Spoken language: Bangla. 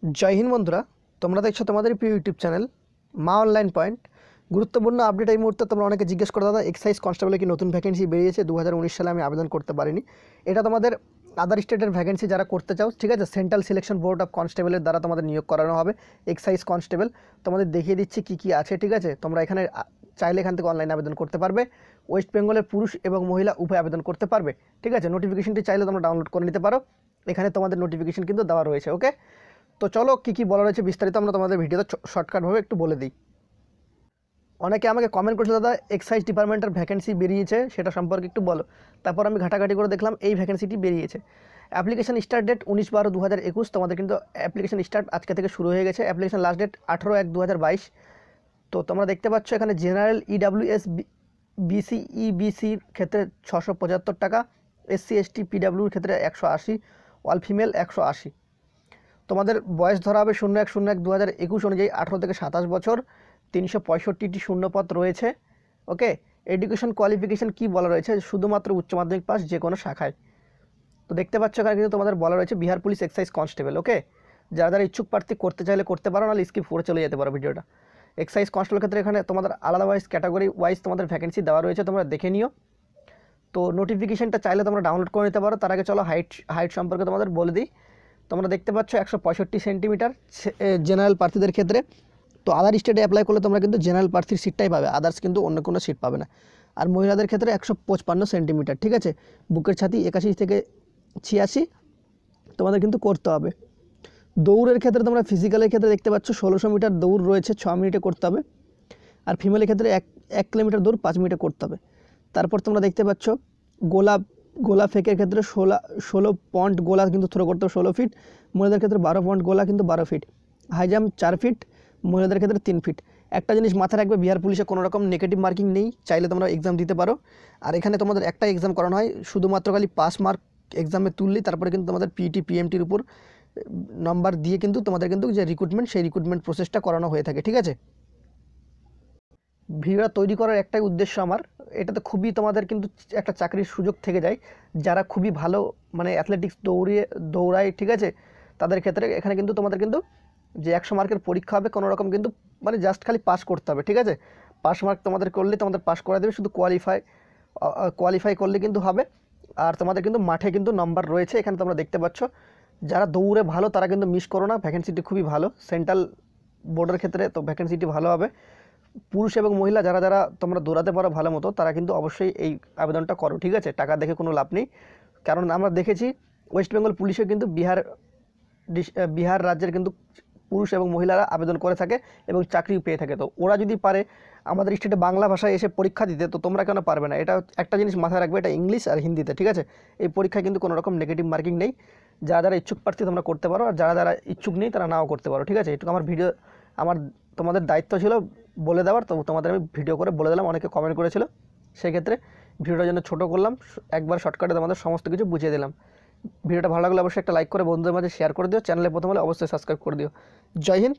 जय हिंद बंधुरा তোমরা দেখছো তোমাদের প্রিয় ইউটিউব চ্যানেল মা অনলাইন পয়েন্ট। গুরুত্বপূর্ণ আপডেট এই মুহূর্তে তোমরা অনেকে জিজ্ঞেস করো দাদা এক্সাইজ কনস্টেবলে কি নতুন ভ্যাকেন্সি বেরিয়েছে 2019 সালে আমি আবেদন করতে পারিনি। এটা তোমাদের আদার স্টেটের ভ্যাকেন্সি যারা করতে চাও, ঠিক আছে, সেন্ট্রাল সিলেকশন বোর্ড অফ কনস্টেবলের দ্বারা তোমাদের নিয়োগ করানো হবে এক্সাইজ কনস্টেবল। তোমাদের দেখিয়ে দিচ্ছি কি কি আছে, ঠিক আছে। তোমরা এখানে চাইলে এখান থেকে অনলাইনে আবেদন করতে পারবে। ওয়েস্ট বেঙ্গলের পুরুষ এবং মহিলা উভয় আবেদন করতে পারবে, ঠিক আছে। নোটিফিকেশনটি চাইলে তোমরা ডাউনলোড করে নিতে পারো, এখানে তোমাদের নোটিফিকেশন কিন্তু দেওয়া রয়েছে। ওকে, তো চলো কি বলা রয়েছে বিস্তারিত আমরা তোমাদের ভিডিওতে শর্টকাটভাবে একটু বলে দিই। অনেকে আমাকে কমেন্ট করছে দাদা এক্সাইজ ডিপার্টমেন্টের ভ্যাকেন্সি বেরিয়েছে সেটা সম্পর্কে একটু বলো। তারপর আমি ঘাটাঘাটি করে দেখলাম এই ভ্যাকেন্সিটি বেরিয়েছে। অ্যাপ্লিকেশন স্টার্ট ডেট 19/12/2021, তোমাদের কিন্তু অ্যাপ্লিকেশন স্টার্ট আজকে থেকে শুরু হয়ে গেছে। Application last date 18/1/2022। তো তোমরা দেখতে পাচ্ছ এখানে জেনারেল ইডাব্লিউএস বিসির ক্ষেত্রে 675 টাকা, SC ST PWর ক্ষেত্রে 180, অল ফিমেল 180। তোমাদের বয়স ধরা হবে 01/01/2021 অনুযায়ী 18 থেকে 27 বছর। 365টি শূন্যপদ রয়েছে। ওকে, এডুকেশন কোয়ালিফিকেশান কি বলা রয়েছে, শুধুমাত্র উচ্চ মাধ্যমিক পাস যে কোনো শাখায়। তো দেখতে পাচ্ছ এখানে কিন্তু তোমাদের বলা রয়েছে বিহার পুলিশ এক্সাইজ কনস্টেবল। ওকে, যারা ইচ্ছুক প্রার্থী করতে চাইলে করতে পারো, নাহলে স্কিপ করে চলে যেতে পারো ভিডিওটা। এক্সাইজ কনস্টেবল ক্ষেত্রে এখানে তোমাদের আলাদা ওয়াইজ ক্যাটাগরি ওয়াইজ তোমাদের ভ্যাকেন্সি দেওয়া রয়েছে, তোমরা দেখে নিও। তো নোটিফিকেশানটা চাইলে তোমরা ডাউনলোড করে নিতে পারো। তার আগে চলো হাইট সম্পর্কে তোমাদের বলে দিই। তোমরা দেখতে পাচ্ছ 165 সেন্টিমিটার জেনারেল প্রার্থীদের ক্ষেত্রে। তো আদার স্টেটে অ্যাপ্লাই করলে তোমরা কিন্তু জেনারেল প্রার্থীর সিটটাই পাবে, আদার্স কিন্তু অন্য কোনো সিট পাবে না। আর মহিলাদের ক্ষেত্রে 155 সেন্টিমিটার, ঠিক আছে। বুকের ছাতি 81 থেকে 86 তোমাদের কিন্তু করতে হবে। দৌড়ের ক্ষেত্রে তোমরা ফিজিক্যালের ক্ষেত্রে দেখতে পাচ্ছ 1600 মিটার দৌড় রয়েছে, 6 মিনিটে করতে হবে। আর ফিমেলের ক্ষেত্রে 1 কিলোমিটার দৌড় 5 মিনিটে করতে হবে। তারপর তোমরা দেখতে পাচ্ছ গোলা ফেকের ক্ষেত্রে 16 পয়েন্ট গোলা কিন্তু থ্রো করতে হবে 16 ফিট। মহিলাদের ক্ষেত্রে 12 পয়েন্ট গোলা কিন্তু 12 ফিট। হাই জাম্প 4 ফিট, মহিলাদের ক্ষেত্রে 3 ফিট। একটা জিনিস মাথায় রাখবে, বিহার পুলিশে কোনো রকম নেগেটিভ মার্কিং নেই, চাইলে তোমরা এক্সাম দিতে পারো। আর এখানে তোমাদের একটা এক্সাম করানো হয়, শুধুমাত্র খালি পাস মার্ক এক্সামে তুললেই তারপরে কিন্তু তোমাদের পিটি পিএমটির উপর নাম্বার দিয়ে কিন্তু তোমাদের কিন্তু যে রিক্রুটমেন্ট সেই রিক্রুটমেন্ট প্রসেসটা করানো হয়ে থাকে, ঠিক আছে। ভিডিওটা তৈরি করার একটাই উদ্দেশ্য আমার, এটাতে খুবই তোমাদের কিন্তু একটা চাকরির সুযোগ থেকে যায় যারা খুবই ভালো মানে অ্যাথলেটিক্স দৌড়ায়, ঠিক আছে। তাদের ক্ষেত্রে এখানে কিন্তু তোমাদের কিন্তু যে 100 মার্কের পরীক্ষা হবে, কোনো রকম কিন্তু মানে জাস্ট খালি পাস করতে হবে, ঠিক আছে। পাস মার্ক তোমাদের করলে তোমাদের পাস করা দেবে, শুধু কোয়ালিফাই করলে কিন্তু হবে। আর তোমাদের কিন্তু মাঠে কিন্তু নাম্বার রয়েছে, এখানে তোমরা দেখতে পাচ্ছ। যারা দৌড়ে ভালো তারা কিন্তু মিস করো না, ভ্যাকেন্সিটি খুবই ভালো সেন্ট্রাল বোর্ডের ক্ষেত্রে, তো ভ্যাকেন্সিটি ভালো হবে। পুরুষ এবং মহিলা যারা তোমরা দৌড়াতে পারো ভালো মতো, তারা কিন্তু অবশ্যই এই আবেদনটা করো, ঠিক আছে। টাকা দেখে কোনো লাভ নেই, কারণ আমরা দেখেছি ওয়েস্ট বেঙ্গল পুলিশে কিন্তু বিহার রাজ্যের কিন্তু পুরুষ এবং মহিলারা আবেদন করে থাকে এবং চাকরি পেয়ে থাকে। তো ওরা যদি পারে আমাদের স্টেটে বাংলা ভাষায় এসে পরীক্ষা দিতে, তো তোমরা কেন পারবে না? এটা একটা জিনিস মাথায় রাখবে, এটা ইংলিশ আর হিন্দিতে, ঠিক আছে। এই পরীক্ষায় কিন্তু কোনো রকম নেগেটিভ মার্কিং নেই। যারা ইচ্ছুক প্রার্থী তোমরা করতে পারো, আর যারা ইচ্ছুক নেই তারা নাও করতে পারো, ঠিক আছে। এটুকু আমার তোমাদের দায়িত্ব ছিল বলে দেওয়ার, তো তোমাদের আমি ভিডিও করে বলে দিলাম। অনেকে কমেন্ট করেছিল, সেক্ষেত্রে ভিডিওটার জন্য ছোটো করলাম, একবার শর্টকাটে তোমাদের সমস্ত কিছু বুঝিয়ে দিলাম। ভিডিওটা ভালো লাগলে অবশ্যই একটা লাইক করে বন্ধুদের মাঝে শেয়ার করে দিও। চ্যানেলে প্রথম হলে অবশ্যই সাবস্ক্রাইব করে দিও। জয় হিন্দ।